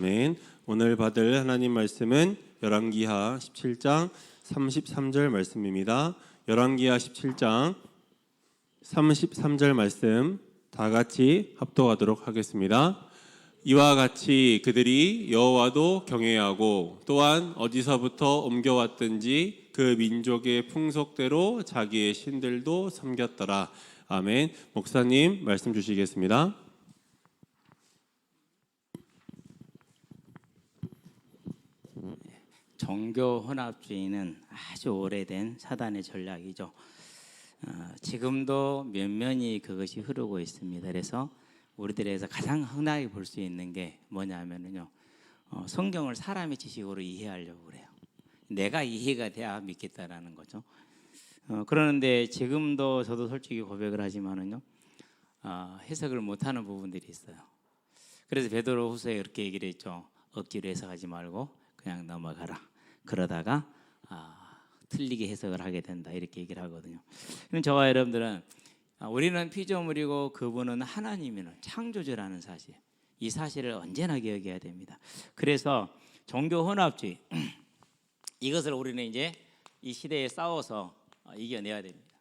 아멘. 오늘 받을 하나님 말씀은 열왕기하 17장 33절 말씀입니다. 열왕기하 17장 33절 말씀 다 같이 합독하도록 하겠습니다. 이와 같이 그들이 여호와도 경외하고 또한 어디서부터 옮겨왔든지 그 민족의 풍속대로 자기의 신들도 섬겼더라. 아멘. 목사님 말씀 주시겠습니다. 종교 혼합주의는 아주 오래된 사단의 전략이죠. 지금도 면면이 그것이 흐르고 있습니다. 그래서 우리들에서 가장 흔하게 볼 수 있는 게 뭐냐면요, 성경을 사람의 지식으로 이해하려고 그래요. 내가 이해가 돼야 믿겠다라는 거죠. 그러는데 지금도 저도 솔직히 고백을 하지만은요, 해석을 못하는 부분들이 있어요. 그래서 베드로후서에 그렇게 얘기를 했죠. 억지로 해석하지 말고 그냥 넘어가라. 그러다가 틀리게 해석을 하게 된다, 이렇게 얘기를 하거든요. 그럼 저와 여러분들은 우리는 피조물이고 그분은 하나님이는 창조주라는 사실, 이 사실을 언제나 기억해야 됩니다. 그래서 종교 혼합주의 이것을 우리는 이제 이 시대에 싸워서 이겨내야 됩니다.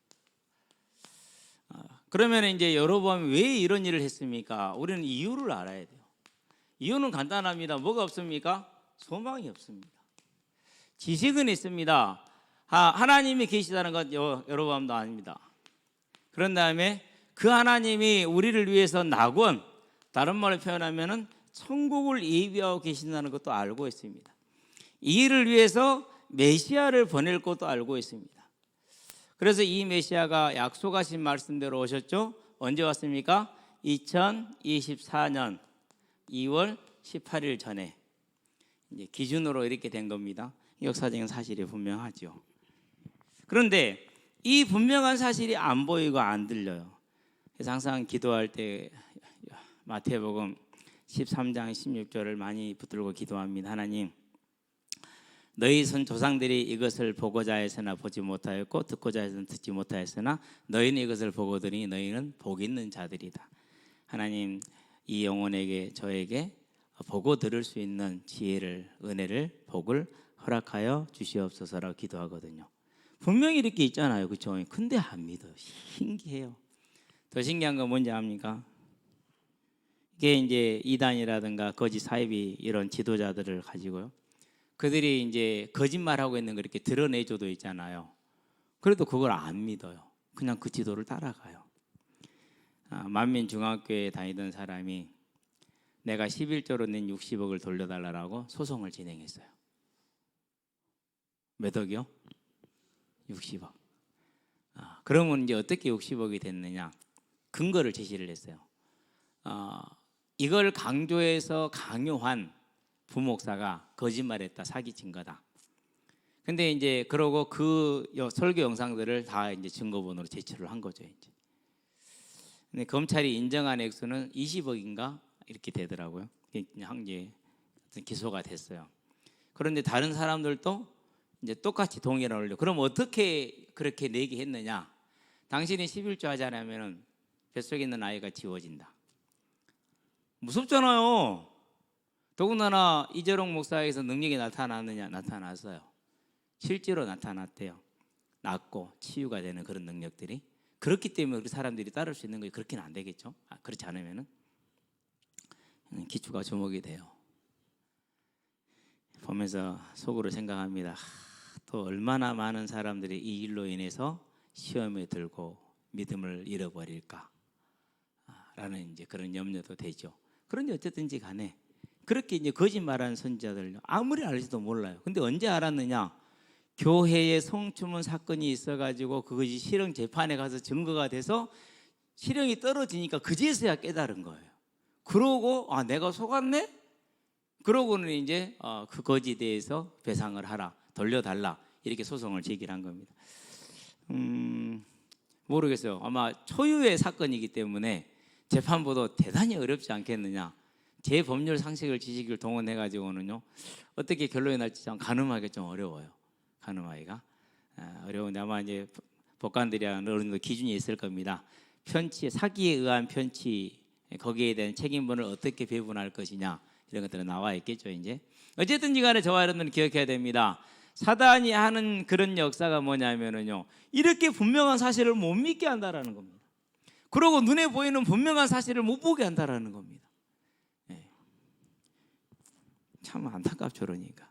그러면 이제 여러분 왜 이런 일을 했습니까? 우리는 이유를 알아야 돼요. 이유는 간단합니다. 뭐가 없습니까? 소망이 없습니다. 지식은 있습니다. 하나님이 계시다는 것 여러분도 아닙니다. 그런 다음에 그 하나님이 우리를 위해서 낙원, 다른 말로 표현하면은 천국을 예비하고 계신다는 것도 알고 있습니다. 이 일을 위해서 메시아를 보낼 것도 알고 있습니다. 그래서 이 메시아가 약속하신 말씀대로 오셨죠. 언제 왔습니까? 2024년 2월 18일 전에 이제 기준으로 이렇게 된 겁니다. 역사적인 사실이 분명하죠. 그런데 이 분명한 사실이 안 보이고 안 들려요. 그래서 항상 기도할 때 마태복음 13장 16절을 많이 붙들고 기도합니다. 하나님, 너희 조상들이 이것을 보고자 했으나 보지 못하였고 듣고자 했으나 듣지 못하였으나 너희는 이것을 보거더니 너희는 복 있는 자들이다. 하나님, 이 영혼에게 저에게 보고 들을 수 있는 지혜를, 은혜를, 복을 허락하여 주시옵소서라고 기도하거든요. 분명히 이렇게 있잖아요, 그렇죠? 근데 안 믿어요. 신기해요. 더 신기한 건 뭔지 압니까? 이게 이제 이단이라든가 거짓 사이비 이런 지도자들을 가지고요, 그들이 이제 거짓말하고 있는 걸 이렇게 드러내줘도 있잖아요. 그래도 그걸 안 믿어요. 그냥 그 지도를 따라가요. 만민중앙교회에 다니던 사람이 내가 11조로 낸 60억을 돌려달라고 소송을 진행했어요. 몇 억이요? 60억. 그러면 이제 어떻게 60억이 됐느냐? 근거를 제시를 했어요. 이걸 강조해서 강요한 부목사가 거짓말했다, 사기친 거다. 근데 이제 그러고 그 설교 영상들을 다 이제 증거본으로 제출을 한 거죠, 이제. 근데 검찰이 인정한 액수는 20억인가 이렇게 되더라고요. 이제 기소가 됐어요. 그런데 다른 사람들도 이제 똑같이 동의를 하려고. 그럼 어떻게 그렇게 내게 했느냐? 당신이 11조 하지 않으면 뱃속에 있는 아이가 지워진다. 무섭잖아요. 더군다나 이재롱 목사에게서 능력이 나타났느냐? 나타났어요. 실제로 나타났대요. 낫고 치유가 되는 그런 능력들이. 그렇기 때문에 그 사람들이 따를 수 있는 거예요. 그렇게는 안 되겠죠. 그렇지 않으면은 기초가 주목이 돼요. 보면서 속으로 생각합니다. 또 얼마나 많은 사람들이 이 일로 인해서 시험에 들고 믿음을 잃어버릴까 라는 이제 그런 염려도 되죠. 그런데 어쨌든지 간에 그렇게 이제 거짓말하는 선지자들 아무리 알지도 몰라요. 근데 언제 알았느냐? 교회에 성추문 사건이 있어가지고 그것이 실형 재판에 가서 증거가 돼서 실형이 떨어지니까 그제서야 깨달은 거예요. 그러고 내가 속았네? 그러고는 이제 그 거지에 대해서 배상을 하라, 돌려달라, 이렇게 소송을 제기한 겁니다. 모르겠어요. 아마 초유의 사건이기 때문에 재판보다 대단히 어렵지 않겠느냐. 제 법률 상식을 지식을 동원해가지고는요, 어떻게 결론이 날지 참 가늠하기 좀 어려워요. 가늠하기가 어려운데 아마 이제 법관들이야 어느 정도 기준이 있을 겁니다. 편취, 사기에 의한 편취, 거기에 대한 책임분을 어떻게 배분할 것이냐, 이런 것들은 나와 있겠죠. 이제 어쨌든지 간에 저와 여러분들은 기억해야 됩니다. 사단이 하는 그런 역사가 뭐냐면은요, 이렇게 분명한 사실을 못 믿게 한다라는 겁니다. 그리고 눈에 보이는 분명한 사실을 못 보게 한다라는 겁니다. 예. 참 안타깝죠. 그러니까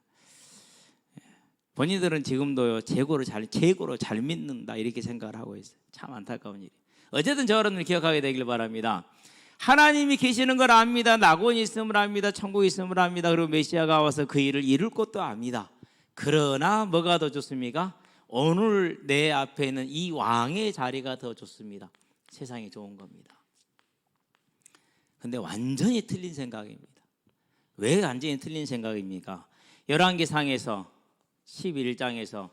본인들은 지금도요 재고로 잘 믿는다 이렇게 생각을 하고 있어요. 참 안타까운 일이. 어쨌든 저 여러분들 기억하게 되길 바랍니다. 하나님이 계시는 걸 압니다. 낙원이 있음을 압니다. 천국이 있음을 압니다. 그리고 메시아가 와서 그 일을 이룰 것도 압니다. 그러나 뭐가 더 좋습니까? 오늘 내 앞에 있는 이 왕의 자리가 더 좋습니다. 세상이 좋은 겁니다. 근데 완전히 틀린 생각입니다. 왜 완전히 틀린 생각입니까? 열왕기상에서 11장에서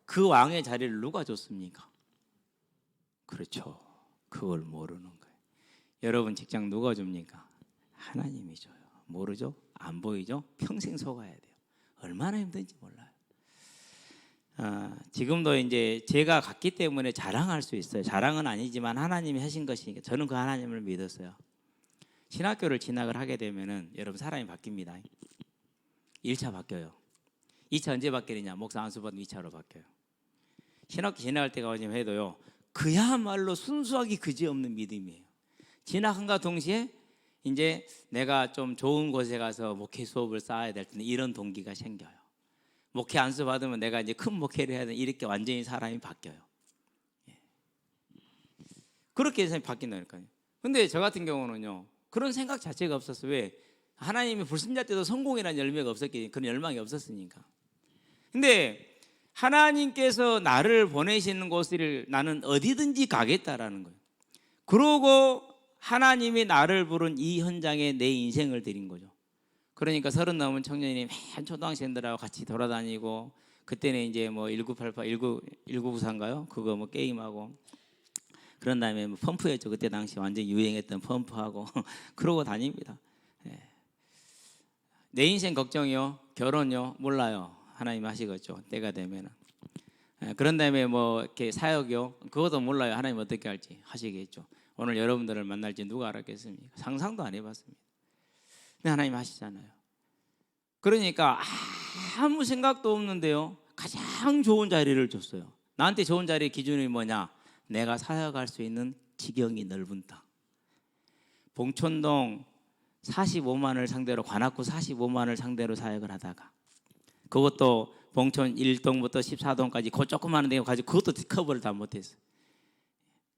그 왕의 자리를 누가 줬습니까? 그렇죠. 그걸 모르는 거예요. 여러분 직장 누가 줍니까? 하나님이 줘요. 모르죠? 안 보이죠? 평생 속아야 돼요. 얼마나 힘든지 몰라요. 지금도 이제 제가 갔기 때문에 자랑할 수 있어요. 자랑은 아니지만 하나님이 하신 것이니까 저는 그 하나님을 믿었어요. 신학교를 진학을 하게 되면은 여러분 사람이 바뀝니다. 1차 바뀌어요. 2차 언제 바뀌느냐? 목사 안수 받은 2차로 바뀌어요. 신학교 진학할 때가 오면 해도요, 그야말로 순수하기 그지없는 믿음이에요. 진학한과 동시에 이제 내가 좀 좋은 곳에 가서 목회 수업을 쌓아야 될 텐데 이런 동기가 생겨요. 목회 안수 받으면 내가 이제 큰 목회를 해야 돼. 이렇게 완전히 사람이 바뀌어요. 그렇게 해서 바뀐다니까요. 근데 저 같은 경우는요, 그런 생각 자체가 없었어요. 왜? 하나님이 불신자 때도 성공이라는 열매가 없었기, 그런 열망이 없었으니까. 근데 하나님께서 나를 보내시는 곳을 나는 어디든지 가겠다라는 거예요. 그러고 하나님이 나를 부른 이 현장에 내 인생을 드린 거죠. 그러니까 30 넘은 청년이 맨 초등학생들하고 같이 돌아다니고, 그때는 이제 뭐 1988, 1994인가요? 그거 뭐 게임하고, 그런 다음에 뭐 펌프였죠. 그때 당시 완전 유행했던 펌프하고 그러고 다닙니다. 내 인생 걱정이요, 결혼요, 몰라요. 하나님 하시겠죠. 때가 되면은. 그런 다음에 뭐 이렇게 사역이요, 그것도 몰라요. 하나님 어떻게 할지 하시겠죠. 오늘 여러분들을 만날지 누가 알았겠습니까? 상상도 안 해봤습니다. 근데 하나님 하시잖아요. 그러니까 아무 생각도 없는데요, 가장 좋은 자리를 줬어요. 나한테 좋은 자리의 기준이 뭐냐? 내가 사역할 수 있는 지경이 넓은 땅. 봉천동 45만을 상대로, 관악구 45만을 상대로 사역을 하다가, 그것도 봉천 1동부터 14동까지 그 조그마한 데 가지고 그것도 커버를 다 못했어요.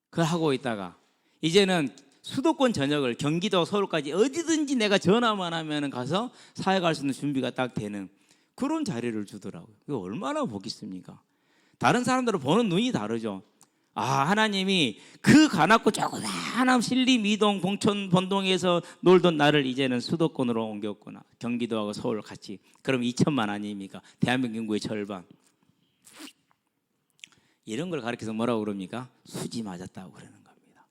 그걸 하고 있다가 이제는 수도권 전역을 경기도 서울까지 어디든지 내가 전화만 하면 가서 사역할 수 있는 준비가 딱 되는 그런 자리를 주더라고요. 이거 얼마나 복 있습니까? 다른 사람들은 보는 눈이 다르죠. 하나님이 그 가납고 조그마한 신림, 이동, 봉천, 본동에서 놀던 나를 이제는 수도권으로 옮겼구나. 경기도하고 서울 같이. 그럼 2천만 아닙니까? 대한민국 인구의 절반. 이런 걸 가르쳐서 뭐라고 그럽니까? 수지 맞았다고 그러는 겁니다.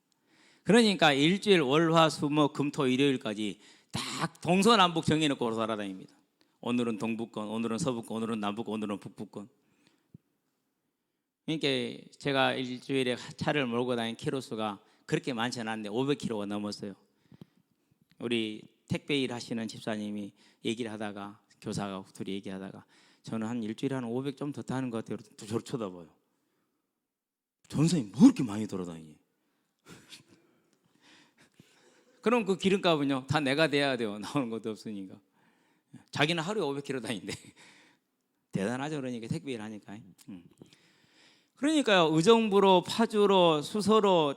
그러니까 일주일 월화수목 금토 일요일까지 딱 동서남북 정해놓고 돌아다닙니다. 오늘은 동북권, 오늘은 서북권, 오늘은 남북권, 오늘은 북부권. 그러니까 제가 일주일에 차를 몰고 다니는 키로수가 그렇게 많지는 않은데 500km가 넘었어요. 우리 택배 일 하시는 집사님이 얘기를 하다가, 교사가 둘이 얘기하다가, 저는 한 일주일에 한 500 좀 더 타는 것 같아요. 저를 쳐다봐요. 전사님 뭐 이렇게 많이 돌아다니니? 그럼 그 기름값은요, 다 내가 대야 돼요. 나오는 것도 없으니까. 자기는 하루에 500km 다니는데 대단하죠. 그러니까 택배 일 하니까. 그러니까요, 의정부로, 파주로, 수서로,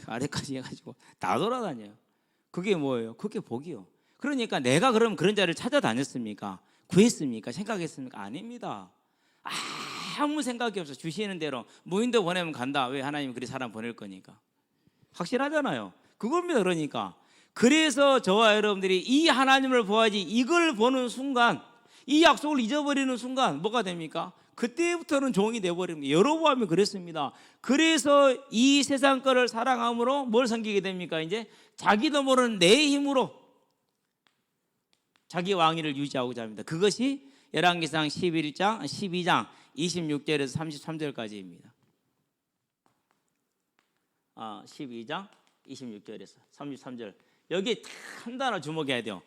아래까지 해가지고 다 돌아다녀요. 그게 뭐예요? 그게 복이요. 그러니까 내가 그럼 그런 자리를 찾아다녔습니까? 구했습니까? 생각했습니까? 아닙니다. 아무 생각이 없어. 주시는 대로 무인도 보내면 간다. 왜? 하나님이 그리 사람 보낼 거니까. 확실하잖아요. 그겁니다. 그러니까 그래서 저와 여러분들이 이 하나님을 보아야지, 이걸 보는 순간, 이 약속을 잊어버리는 순간 뭐가 됩니까? 그때부터는 종이 되어버립니다. 여로보암이 그랬습니다. 그래서 이 세상 거를 사랑함으로 뭘 섬기게 됩니까? 이제 자기도 모르는 내 힘으로 자기 왕위를 유지하고자 합니다. 그것이 열왕기상 12장 26절에서 33절까지입니다. 12장 26절에서 33절. 여기에 한 단어 주목해야 돼요.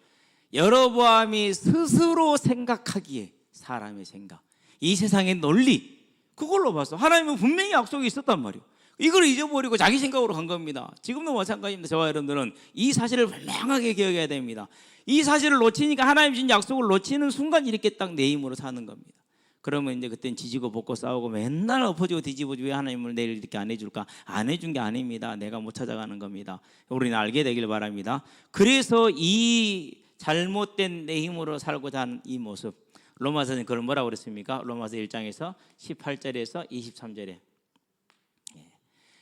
여로보암이 스스로 생각하기에 사람의 생각, 이 세상의 논리, 그걸로 봤어. 하나님은 분명히 약속이 있었단 말이에요. 이걸 잊어버리고 자기 생각으로 간 겁니다. 지금도 마찬가지입니다. 저와 여러분들은 이 사실을 분명하게 기억해야 됩니다. 이 사실을 놓치니까 하나님 주신 약속을 놓치는 순간 이렇게 딱 내 힘으로 사는 겁니다. 그러면 이제 그땐 지지고 볶고 싸우고 맨날 엎어지고 뒤집어지고 왜 하나님을 내일 이렇게 안 해줄까? 안 해준 게 아닙니다. 내가 못 찾아가는 겁니다. 우리는 알게 되길 바랍니다. 그래서 이 잘못된 내 힘으로 살고자 하는 이 모습, 로마서는 그걸 뭐라고 그랬습니까? 로마서 1장에서 18절에서 23절에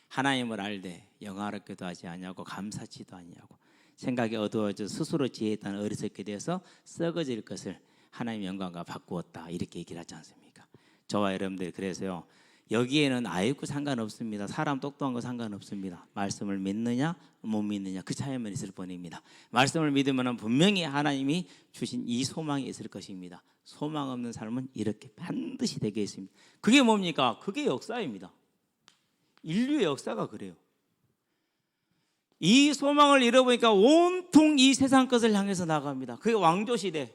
하나님을 알되 영화롭게도 하지 아니하고 감사치도 아니하고 생각이 어두워져 스스로 지혜했다는 어리석게 되어서 썩어질 것을 하나님 영광과 바꾸었다, 이렇게 얘기를 하지 않습니까? 저와 여러분들, 그래서요, 여기에는 아이고 상관없습니다. 사람 똑똑한 거 상관없습니다. 말씀을 믿느냐 못 믿느냐 그 차이만 있을 뿐입니다. 말씀을 믿으면 분명히 하나님이 주신 이 소망이 있을 것입니다. 소망 없는 삶은 이렇게 반드시 되게 있습니다. 그게 뭡니까? 그게 역사입니다. 인류의 역사가 그래요. 이 소망을 잃어보니까 온통 이 세상 것을 향해서 나갑니다. 그게 왕조 시대.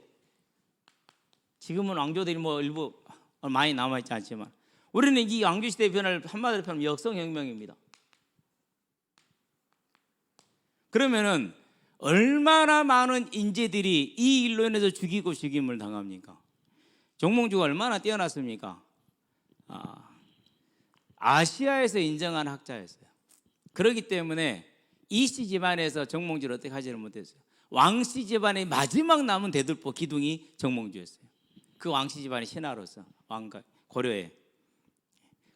지금은 왕조들이 뭐 일부 많이 남아있지 않지만 우리는 이 왕조 시대의 변화를 한마디로 표현하면 역성혁명입니다. 그러면은 얼마나 많은 인재들이 이 일로 인해서 죽이고 죽임을 당합니까? 정몽주가 얼마나 뛰어났습니까? 아시아에서 인정한 학자였어요. 그렇기 때문에 이씨 집안에서 정몽주를 어떻게 하지를 못했어요. 왕씨 집안의 마지막 남은 대들보 기둥이 정몽주였어요. 그 왕씨 집안의 신하로서 왕가 고려에.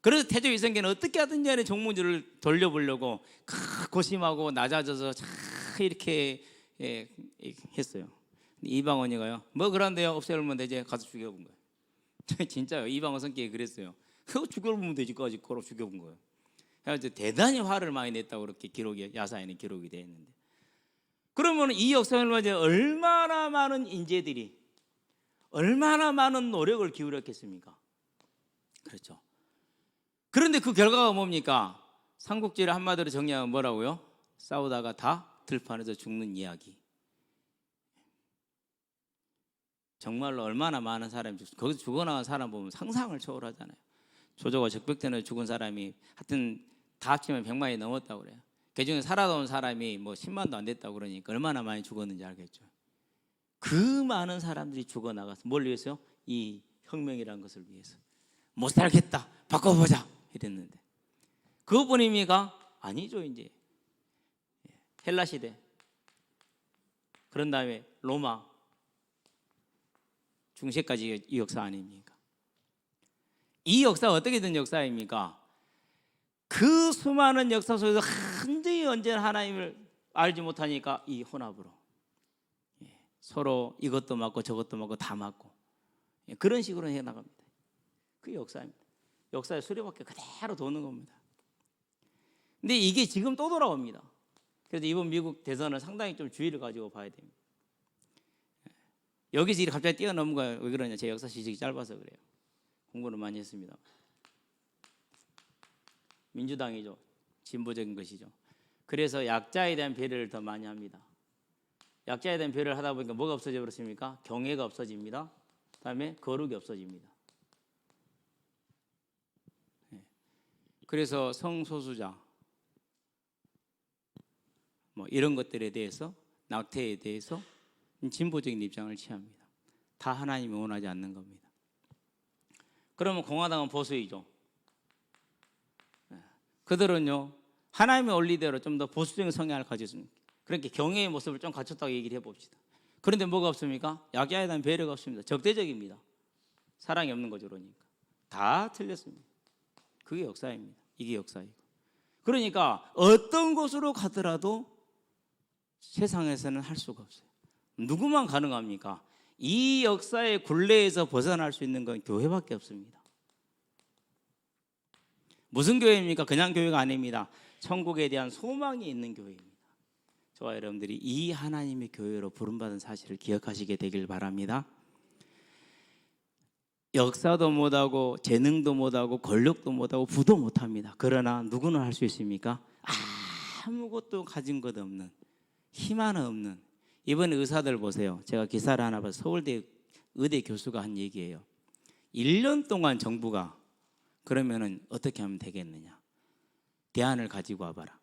그래서 태조 이성계는 어떻게 하든지 간에 정몽주를 돌려보려고 고심하고 낮아져서 이렇게 했어요. 이방원이가요, 뭐 그런데요, 없애면 되지, 가서 죽여본 거예요. 진짜요. 이방원 성격이 그랬어요. 그거 죽여보면 되지까지 걸어 죽여본 거예요. 그래서 대단히 화를 많이 냈다고 그렇게 기록이, 야사에는 기록이 되어 있는데, 그러면 이 역사를 맞아 얼마나 많은 인재들이 얼마나 많은 노력을 기울였겠습니까? 그렇죠. 그런데 그 결과가 뭡니까? 삼국지를 한마디로 정리하면 뭐라고요? 싸우다가 다 들판에서 죽는 이야기. 정말로 얼마나 많은 사람이 거기서 죽어나간 사람 보면 상상을 초월하잖아요. 조조가 적벽전에 죽은 사람이 하여튼 다 합치면 100만이 넘었다고 그래요. 그 중에 살아온 사람이 뭐 10만도 안 됐다고 그러니까 얼마나 많이 죽었는지 알겠죠. 그 많은 사람들이 죽어나가서 뭘 위해서요? 이 혁명이라는 것을 위해서. 못 살겠다, 바꿔보자 이랬는데 그것뿐입니까? 아니죠. 이제 헬라 시대, 그런 다음에 로마, 중세까지 이 역사 아닙니까? 이 역사가 어떻게 된 역사입니까? 그 수많은 역사 속에서 한저히 언제나 하나님을 알지 못하니까 이 혼합으로 서로 이것도 맞고 저것도 맞고 다 맞고 그런 식으로 해나갑니다. 그게 역사입니다. 역사의 수레바퀴 그대로 도는 겁니다. 근데 이게 지금 또 돌아옵니다. 그래서 이번 미국 대선을 상당히 좀 주의를 가지고 봐야 됩니다. 여기서 이렇게 갑자기 뛰어넘은 거예요. 왜 그러냐? 제 역사 지식이 짧아서 그래요. 공부를 많이 했습니다. 민주당이죠. 진보적인 것이죠. 그래서 약자에 대한 배려를 더 많이 합니다. 약자에 대한 배려를 하다 보니까 뭐가 없어져 버렸습니까? 경애가 없어집니다. 그다음에 거룩이 없어집니다. 그래서 성소수자 뭐 이런 것들에 대해서, 낙태에 대해서 진보적인 입장을 취합니다. 다 하나님이 원하지 않는 겁니다. 그러면 공화당은 보수이죠. 그들은요, 하나님의 원리대로 좀 더 보수적인 성향을 가졌습니다. 그렇게 경애의 모습을 좀 갖췄다고 얘기를 해봅시다. 그런데 뭐가 없습니까? 약자에 대한 배려가 없습니다. 적대적입니다. 사랑이 없는 거죠. 그러니까 다 틀렸습니다. 그게 역사입니다. 이게 역사이고. 그러니까 어떤 곳으로 가더라도 세상에서는 할 수가 없어요. 누구만 가능합니까? 이 역사의 굴레에서 벗어날 수 있는 건 교회밖에 없습니다. 무슨 교회입니까? 그냥 교회가 아닙니다. 천국에 대한 소망이 있는 교회입니다. 저와 여러분들이 이 하나님의 교회로 부름받은 사실을 기억하시게 되길 바랍니다. 역사도 못하고 재능도 못하고 권력도 못하고 부도 못합니다. 그러나 누구는 할 수 있습니까? 아무것도 가진 것 없는 희망 없는 이번 의사들 보세요. 제가 기사를 하나 봐서 서울대 의대 교수가 한 얘기예요. 1년 동안 정부가 그러면은 어떻게 하면 되겠느냐? 대안을 가지고 와봐라.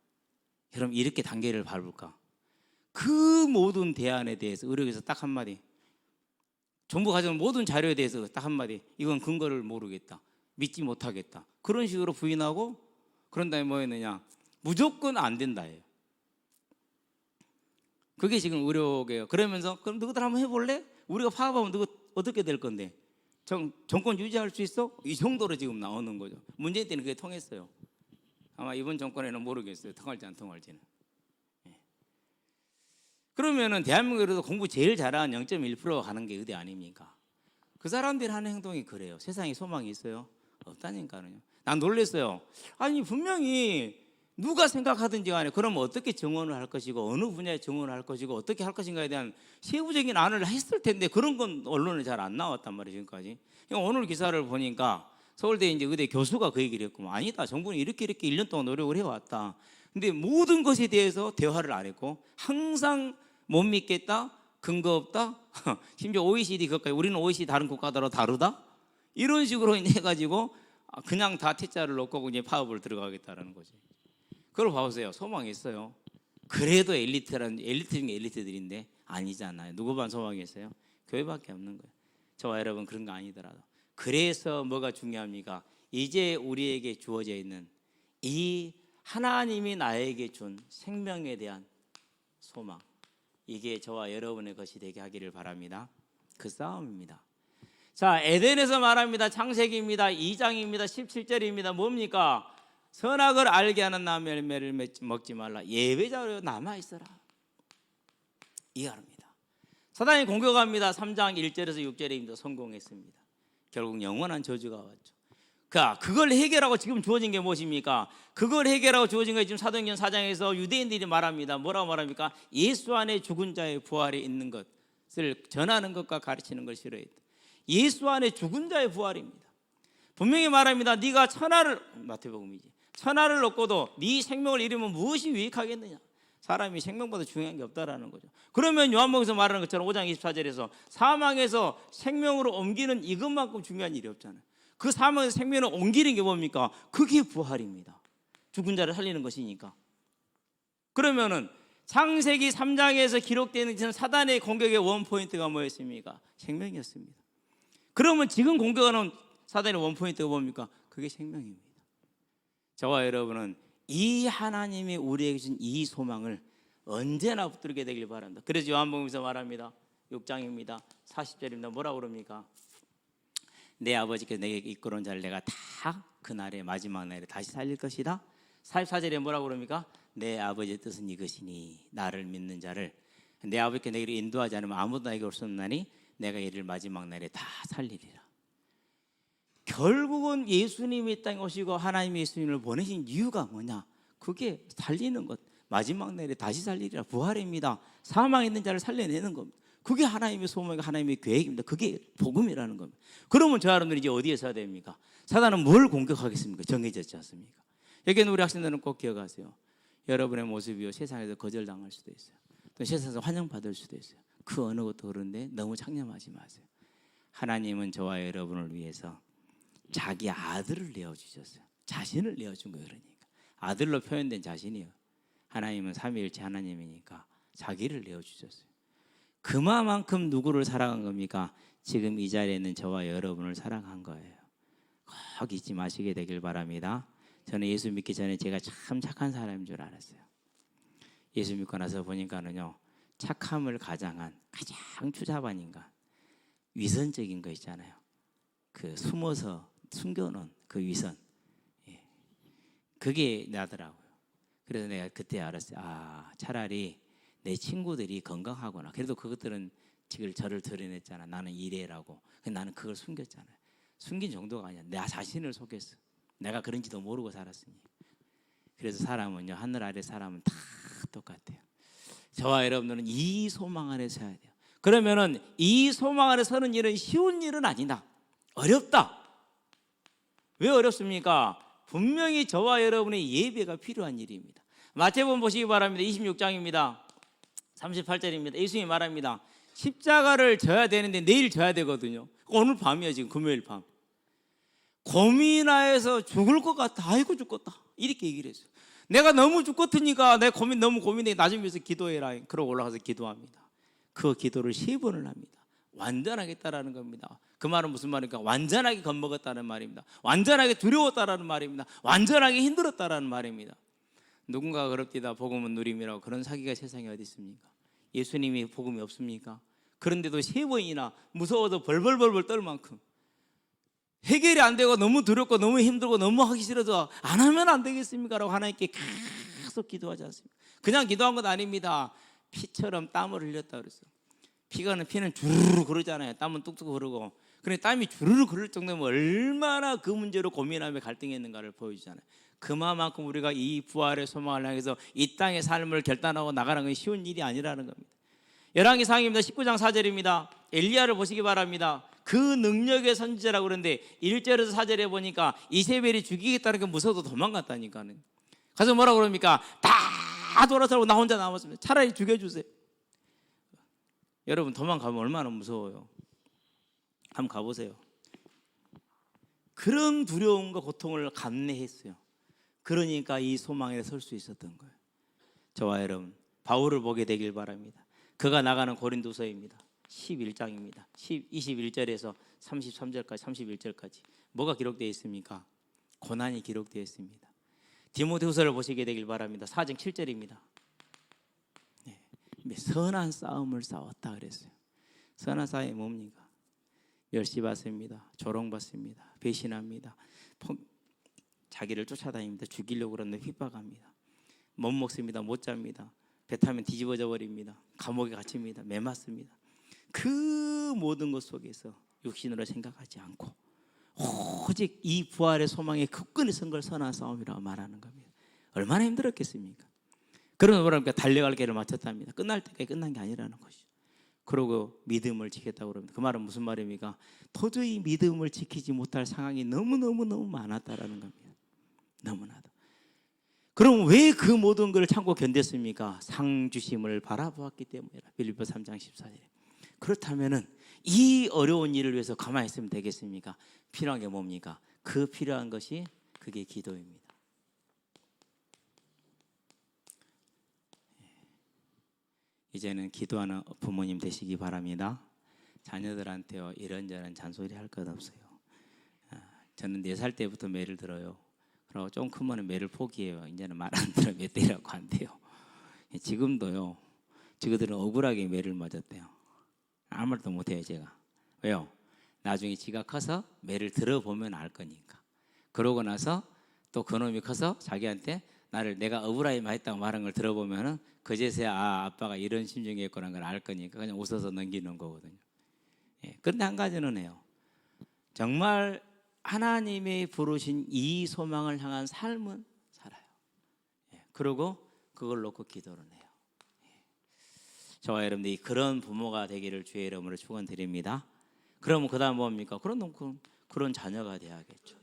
그럼 이렇게 단계를 밟을까? 그 모든 대안에 대해서 의료계에서 딱 한마디, 정부 가져온 모든 자료에 대해서 딱 한마디, 이건 근거를 모르겠다, 믿지 못하겠다, 그런 식으로 부인하고, 그런 다음에 뭐였느냐, 무조건 안 된다예요. 그게 지금 의료계예요. 그러면서 그럼 너희들 한번 해볼래? 우리가 파업하면 너희 어떻게 될 건데? 정권 유지할 수 있어? 이 정도로 지금 나오는 거죠. 문재인 때는 그게 통했어요. 아마 이번 정권에는 모르겠어요. 통할지 안 통할지는. 그러면은 대한민국에도 공부 제일 잘하는 0.1%가 가는 게 의대 아닙니까? 그 사람들이 하는 행동이 그래요. 세상에 소망이 있어요? 없다니까요. 난 놀랐어요. 아니 분명히 누가 생각하든지 간에 그러면 어떻게 정원을 할 것이고 어느 분야에 정원을 할 것이고 어떻게 할 것인가에 대한 세부적인 안을 했을 텐데 그런 건 언론에 잘 안 나왔단 말이에요 지금까지. 오늘 기사를 보니까 서울대 이제 의대 교수가 그 얘기를 했구만. 아니다, 정부는 이렇게 1년 동안 노력을 해왔다. 근데 모든 것에 대해서 대화를 안 했고 항상 못 믿겠다, 근거 없다, 심지어 OECD 그것까지 우리는 OECD 다른 국가들하고 다르다, 이런 식으로 해가지고 그냥 다 퇴짜를 놓고 이제 파업을 들어가겠다라는 거지. 그걸 봐보세요. 소망이 있어요. 그래도 엘리트 중에 엘리트들인데 아니잖아요. 누구만 소망이 있어요? 교회밖에 없는 거예요. 저와 여러분 그런 거 아니더라도. 그래서 뭐가 중요합니까? 이제 우리에게 주어져 있는 이 하나님이 나에게 준 생명에 대한 소망, 이게 저와 여러분의 것이 되게 하기를 바랍니다. 그 싸움입니다. 자, 에덴에서 말합니다. 창세기입니다. 2장입니다. 17절입니다. 뭡니까? 선악을 알게 하는 나무 열매를 먹지 말라. 예배자로 남아있어라. 이해합니다. 사단이 공격합니다. 3장 1절에서 6절입니다. 성공했습니다. 결국 영원한 저주가 왔죠. 그걸 해결하고 지금 주어진 게 무엇입니까? 그걸 해결하고 주어진 게 지금 사도행전 4장에서 유대인들이 말합니다. 뭐라고 말합니까? 예수 안에 죽은 자의 부활이 있는 것을 전하는 것과 가르치는 걸 싫어했다. 예수 안에 죽은 자의 부활입니다. 분명히 말합니다. 네가 마태복음이지. 천하를 얻고도 네 생명을 잃으면 무엇이 유익하겠느냐? 사람이 생명보다 중요한 게 없다라는 거죠. 그러면 요한복음에서 말하는 것처럼 5장 24절에서 사망에서 생명으로 옮기는 이것만큼 중요한 일이 없잖아요. 그 사망에서 생명을 옮기는 게 뭡니까? 그게 부활입니다. 죽은 자를 살리는 것이니까. 그러면은 창세기 3장에서 기록되는 사단의 공격의 원포인트가 뭐였습니까? 생명이었습니다. 그러면 지금 공격하는 사단의 원포인트가 뭡니까? 그게 생명입니다. 저와 여러분은 이 하나님이 우리에게 준 이 소망을 언제나 붙들게 되길 바랍니다. 그래서 요한복음에서 말합니다. 6장입니다. 40절입니다. 뭐라고 그럽니까? 내 아버지께서 내게 이끌어온 자를 내가 다 그날의 마지막 날에 다시 살릴 것이다. 44절에 뭐라고 그럽니까? 내 아버지의 뜻은 이것이니 나를 믿는 자를 내 아버지께 내게 인도하지 않으면 아무도 나에게 올 수 없나니 내가 이를 마지막 날에 다 살리리라. 결국은 예수님이 이 땅에 오시고 하나님이 예수님을 보내신 이유가 뭐냐? 그게 살리는 것, 마지막 날에 다시 살리리라, 부활입니다. 사망에 있는 자를 살려내는 겁니다. 그게 하나님의 소망이고 하나님의 계획입니다. 그게 복음이라는 겁니다. 그러면 저 여러분들이 이제 어디에 서야 됩니까? 사단은 뭘 공격하겠습니까? 정해졌지 않습니까? 여기는 우리 학생들은 꼭 기억하세요. 여러분의 모습이요 세상에서 거절당할 수도 있어요. 또 세상에서 환영받을 수도 있어요. 그 어느 것도 그런데 너무 창념하지 마세요. 하나님은 저와 여러분을 위해서 자기 아들을 내어주셨어요. 자신을 내어준 거예요. 그러니까 아들로 표현된 자신이요. 하나님은 삼위일체 하나님이니까 자기를 내어주셨어요. 그만큼 누구를 사랑한 겁니까? 지금 이 자리에 있는 저와 여러분을 사랑한 거예요. 꼭 잊지 마시게 되길 바랍니다. 저는 예수 믿기 전에 제가 참 착한 사람인 줄 알았어요. 예수 믿고 나서 보니까는요, 착함을 가장 추잡한 인간, 위선적인 거 있잖아요. 그 숨어서 숨겨놓은 그 위선, 그게 나더라고요. 그래서 내가 그때 알았어요. 차라리 내 친구들이 건강하구나. 그래도 그것들은 지금 저를 드러냈잖아. 나는 이래라고. 나는 그걸 숨겼잖아요. 숨긴 정도가 아니야. 내 자신을 속였어. 내가 그런지도 모르고 살았으니. 그래서 사람은요, 하늘 아래 사람은 다 똑같아요. 저와 여러분들은 이 소망 안에 서야 돼요. 그러면은 이 소망 안에 서는 일은 쉬운 일은 아니다. 어렵다. 왜 어렵습니까? 분명히 저와 여러분의 예배가 필요한 일입니다. 마태복음 보시기 바랍니다. 26장입니다. 38절입니다. 예수님이 말합니다. 십자가를 져야 되는데 내일 져야 되거든요. 오늘 밤이에요. 지금 금요일 밤. 고민하여서 죽을 것 같아. 아이고 죽겠다. 이렇게 얘기를 했어요. 내가 너무 죽겠으니까 내 고민 너무 고민해. 나 좀 위해서 기도해라. 그러고 올라가서 기도합니다. 그 기도를 3번을 합니다. 완전하겠다라는 겁니다. 그 말은 무슨 말입니까? 완전하게 겁먹었다는 말입니다. 완전하게 두려웠다라는 말입니다. 완전하게 힘들었다라는 말입니다. 누군가가 그럽디다 복음은 누림이라고. 그런 사기가 세상에 어디 있습니까? 예수님이 복음이 없습니까? 그런데도 3번이나 무서워서 벌벌벌벌 떨 만큼 해결이 안 되고 너무 두렵고 너무 힘들고 너무 하기 싫어서 안 하면 안 되겠습니까? 라고 하나님께 계속 기도하지 않습니까? 그냥 기도한 건 아닙니다. 피처럼 땀을 흘렸다 그랬어요. 피는 주르르 흐르잖아요. 땀은 뚝뚝 흐르고. 그런데 땀이 주르르 흐를 정도면 얼마나 그 문제로 고민하며 갈등했는가를 보여주잖아요. 그만큼 우리가 이 부활의 소망을 향해서 이 땅의 삶을 결단하고 나가는 건 쉬운 일이 아니라는 겁니다. 열왕기상입니다. 19장 4절입니다. 엘리야를 보시기 바랍니다. 그 능력의 선지자라고 그러는데 1절에서 4절에 보니까 이세벨이 죽이겠다는 게 무서워서 도망갔다니까는. 가서 뭐라고 그럽니까? 다 돌아서고 나 혼자 남았습니다. 차라리 죽여주세요. 여러분 도망가면 얼마나 무서워요. 한번 가보세요. 그런 두려움과 고통을 감내했어요. 그러니까 이 소망에 설 수 있었던 거예요. 저와 여러분 바울을 보게 되길 바랍니다. 그가 나가는 고린도서입니다. 11장입니다. 21절에서 33절까지 31절까지 뭐가 기록되어 있습니까? 고난이 기록되어 있습니다. 디모데후서를 보시게 되길 바랍니다. 4장 7절입니다. 선한 싸움을 싸웠다 그랬어요. 선한 싸움이 뭡니까? 멸시받습니다. 조롱받습니다. 배신합니다. 자기를 쫓아다닙니다. 죽이려고 그러는데 핍박합니다. 못 먹습니다. 못 잡니다. 배 타면 뒤집어져 버립니다. 감옥에 갇힙니다. 매 맞습니다. 그 모든 것 속에서 육신으로 생각하지 않고 오직 이 부활의 소망에 굳건히 선 걸 선한 싸움이라고 말하는 겁니다. 얼마나 힘들었겠습니까? 그러면 뭐랍니까? 달려갈 길을 마쳤답니다. 끝날 때까지 끝난 게 아니라는 것이죠. 그러고 믿음을 지켰다고 그럽니다. 그 말은 무슨 말입니까? 도저히 믿음을 지키지 못할 상황이 너무너무 많았다라는 겁니다. 너무나도. 그럼 왜 그 모든 걸 참고 견뎠습니까? 상 주심을 바라보았기 때문이라. 빌립보 3장 14절에. 그렇다면은 이 어려운 일을 위해서 가만히 있으면 되겠습니까? 필요한 게 뭡니까? 그 필요한 것이 그게 기도입니다. 이제는 기도하는 부모님 되시기 바랍니다. 자녀들한테요 이런저런 잔소리 할 것 없어요. 저는 4살 때부터 매를 들어요. 그리고 좀 크면 매를 포기해요. 이제는 말 안 들어 몇 대라고 안 돼요. 지금도요. 지그들은 억울하게 매를 맞았대요. 아무 말도 못해요 제가. 왜요? 나중에 지가 커서 매를 들어보면 알 거니까. 그러고 나서 또 그놈이 커서 자기한테 내가 억울하게 맞았다고 말한 걸 들어보면은 그제서야 아빠가 이런 심정이었구나 걸 알 거니까 그냥 웃어서 넘기는 거거든요. 그런데 한 가지는 해요. 정말 하나님이 부르신 이 소망을 향한 삶은 살아요. 그리고 그걸 놓고 기도를 해요. 저와 여러분들이 그런 부모가 되기를 주의 이름으로 축원드립니다. 그러면 그 다음 뭡니까? 그런 자녀가 돼야겠죠.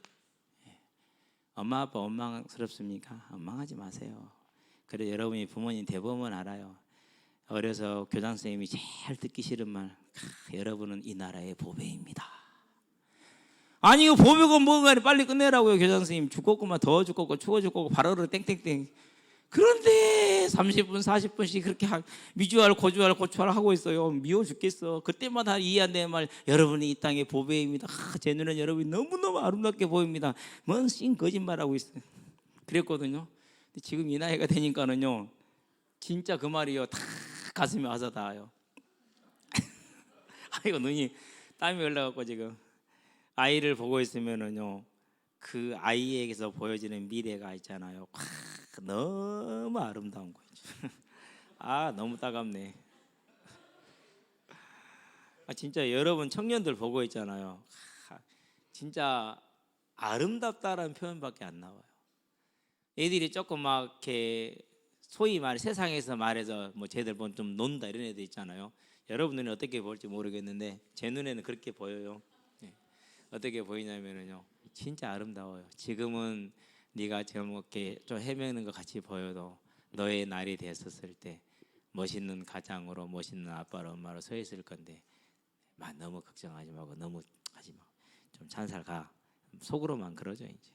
엄마 아빠 원망스럽습니까? 원망하지 마세요. 그래도 여러분이 부모님 대부분 알아요. 어려서 교장 선생님이 제일 듣기 싫은 말, 여러분은 이 나라의 보배입니다. 아니 이거 보배고 뭐가 빨리 끝내라고요. 교장 선생님 죽겠구만 더 죽겠고 추워 죽겠고 바로로 땡땡땡. 그런데 30분 40분씩 그렇게 미주알 고주알 하고 있어요. 미워 죽겠어. 그때마다 이해 안 되는 말, 여러분이 이 땅의 보배입니다. 제 눈엔 여러분이 너무너무 아름답게 보입니다. 뭔 씬 거짓말하고 있어요. 그랬거든요. 근데 지금 이 나이가 되니까는요 진짜 그 말이요 다 가슴에 와서 닿아요. 아이고 눈이 땀이 흘러갖고 지금 아이를 보고 있으면은요 그 아이에게서 보여지는 미래가 있잖아요. 너무 아름다운 거죠. 너무 따갑네. 진짜 여러분 청년들 보고 있잖아요. 진짜 아름답다라는 표현밖에 안 나와요. 애들이 조금 막 이렇게 소위 말 세상에서 말해서 뭐 쟤들 보면 좀 논다 이런 애들 있잖아요. 여러분 눈에 어떻게 볼지 모르겠는데 제 눈에는 그렇게 보여요. 어떻게 보이냐면요 진짜 아름다워요. 지금은 네가 좀 이렇게 좀 헤매는 것 같이 보여도 너의 날이 됐었을 때 멋있는 가장으로 멋있는 아빠로 엄마로 서 있을 건데 너무 걱정하지 말고 너무 하지 마. 좀 잔살 가. 속으로만 그러죠 이제.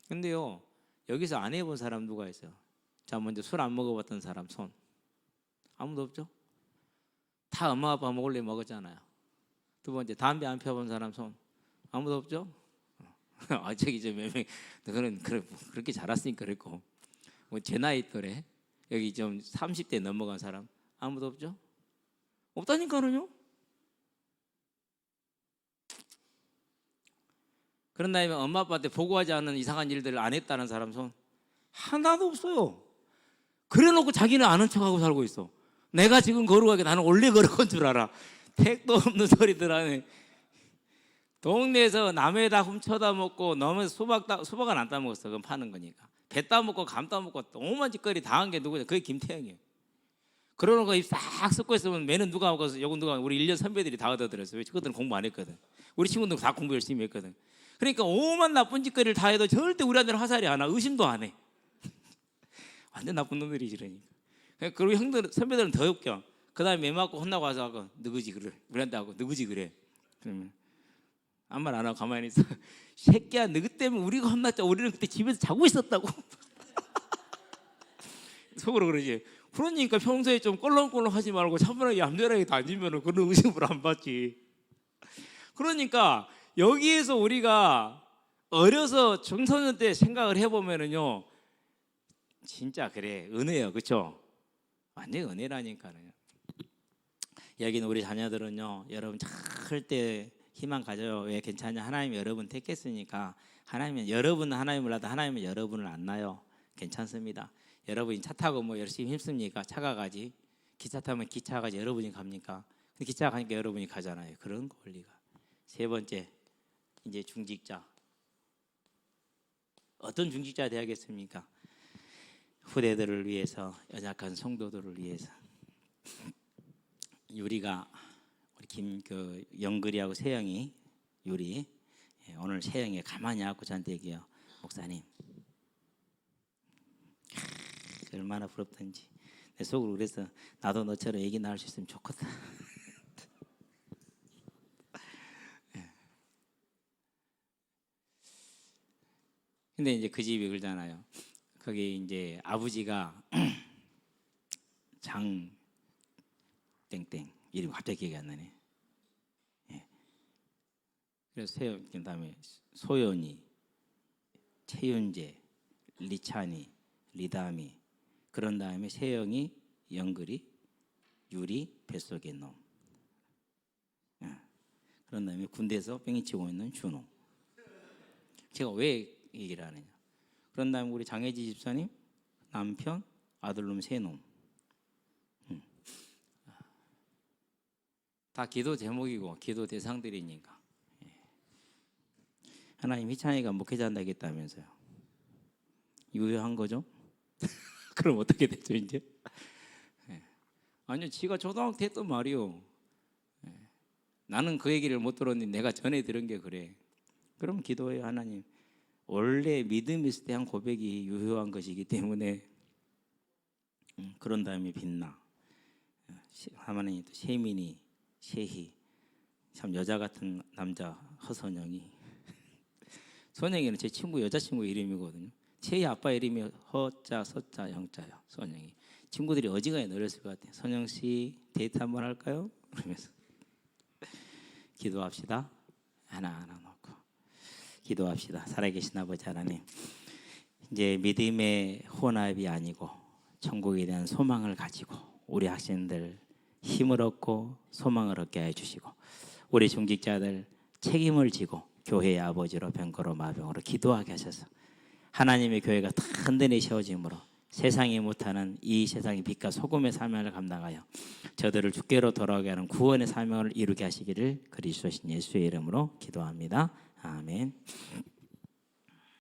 근데요 여기서 안 해본 사람 누가 있어요? 자 먼저 술 안 먹어봤던 사람 손. 아무도 없죠? 다 엄마 아빠 몰래 먹었잖아요. 두 번째 담배 안 펴본 사람 손. 아무도 없죠? 아 저기 저 몇 명 그는 그렇게 자랐으니까 그랬고 뭐 제 나이 또래 여기 좀 30대 넘어간 사람 아무도 없죠? 없다니까는요. 그런 다음에 엄마 아빠한테 보고하지 않은 이상한 일들을 안 했다는 사람 손 하나도 없어요. 그래놓고 자기는 아는 척하고 살고 있어. 내가 지금 걸어가게 나는 원래 걸어간 줄 알아. 택도 없는 소리들 하네. 동네에서 남에다 훔쳐다 먹고 너무 수박은 안 따먹었어. 그건 파는 거니까. 배 따먹고 감 따먹고 너무만 짓거리 당한 게 누구냐? 그게 김태형이에요. 그러는 거 입 싹 섞고 있으면 매는 누가 먹어서 요건 누가 우리 1년 선배들이 다 얻어들었어요. 왜? 그들은 공부 안 했거든. 우리 친구들 다 공부 열심히 했거든. 그러니까 오만 나쁜 짓거리를 다 해도 절대 우리한테는 화살이 안 와. 의심도 안 해. 완전 나쁜 놈들이지 그러니까. 그리고 형들 선배들은 더 웃겨. 그다음에 매 맞고 혼나고 와서 하고 누구지 그래. 우리한테 하고 누구지 그래. 그러면 아무 말 안 하고 가만히 있어. 새끼야 너희 때문에 우리가 혼났자. 우리는 그때 집에서 자고 있었다고. 속으로 그러지. 그러니까 평소에 좀 껄렁껄렁 하지 말고 차분하게 얌전하게 다니면 그런 의심을 안 받지. 그러니까 여기에서 우리가 어려서 청소년 때 생각을 해보면은요 진짜 그래 은혜요. 그렇죠? 완전 은혜라니까요. 여기는 우리 자녀들은요 여러분 절대 희망 가져요. 왜 괜찮냐? 하나님이 여러분 택했으니까. 하나님은 여러분은 하나님을 낳다 하나님은 여러분을 안 낳아요. 괜찮습니다. 여러분이 차 타고 뭐 열심히 힘씁니까? 차가 가지. 기차 타면 기차 가지. 여러분이 갑니까? 근데 기차 가니까 여러분이 가잖아요. 그런 권리가. 세 번째 이제 중직자. 어떤 중직자 돼야겠습니까? 후대들을 위해서, 연약한 성도들을 위해서. 유리가 우리 영글이하고 세영이 유리 오늘 세영이 가만히 앉고 저한테 얘기해요. 목사님 얼마나 부럽던지. 내 속으로 그래서 나도 너처럼 얘기 나눌 수 있으면 좋겠다. 근데 이제 그 집이 그러잖아요. 거기 이제 아버지가 장 땡땡 이름 갑자기 기억이 안 나네. 그래서 그다음에 소연이, 최윤재, 리찬이, 리담이, 그런 다음에 세영이, 영글이, 유리, 뱃속의 놈. 그런 다음에 군대에서 뺑이 치고 있는 준호. 제가 왜 얘기를 하느냐? 그런 다음에 우리 장혜지 집사님 남편 아들놈 세 놈. 다 기도 제목이고 기도 대상들이니까. 하나님 희찬이가 목회자 한다겠다면서요. 유효한 거죠? 그럼 어떻게 됐죠 이제? 아니요, 지가 초등학교 때 했던 말이요. 나는 그 얘기를 못 들었는데 내가 전에 들은 게 그래. 그럼 기도해요. 하나님 원래 믿음이 있을 때 한 고백이 유효한 것이기 때문에 그런 다음에 빛나. 하나님 또 세민이, 세희 참 여자 같은 남자 허선영이. 선영이는 제 친구 여자친구 이름이거든요. 제 아빠 이름이 허자 서자 영자요. 선영이. 친구들이 어지간히 노렸을 것 같아요. 선영 씨 데이트 한번 할까요? 그러면서 기도합시다. 하나하나 놓고 기도합시다. 살아계신 아버지 하나님, 이제 믿음의 혼합이 아니고 천국에 대한 소망을 가지고 우리 학생들 힘을 얻고 소망을 얻게 해주시고 우리 중직자들 책임을 지고 교회의 아버지로 병거로 마병으로 기도하게 하셔서 하나님의 교회가 든든히 세워짐으로 세상이 못하는 이 세상의 빛과 소금의 사명을 감당하여 저들을 주께로 돌아오게 하는 구원의 사명을 이루게 하시기를 그리스도신 예수의 이름으로 기도합니다. 아멘.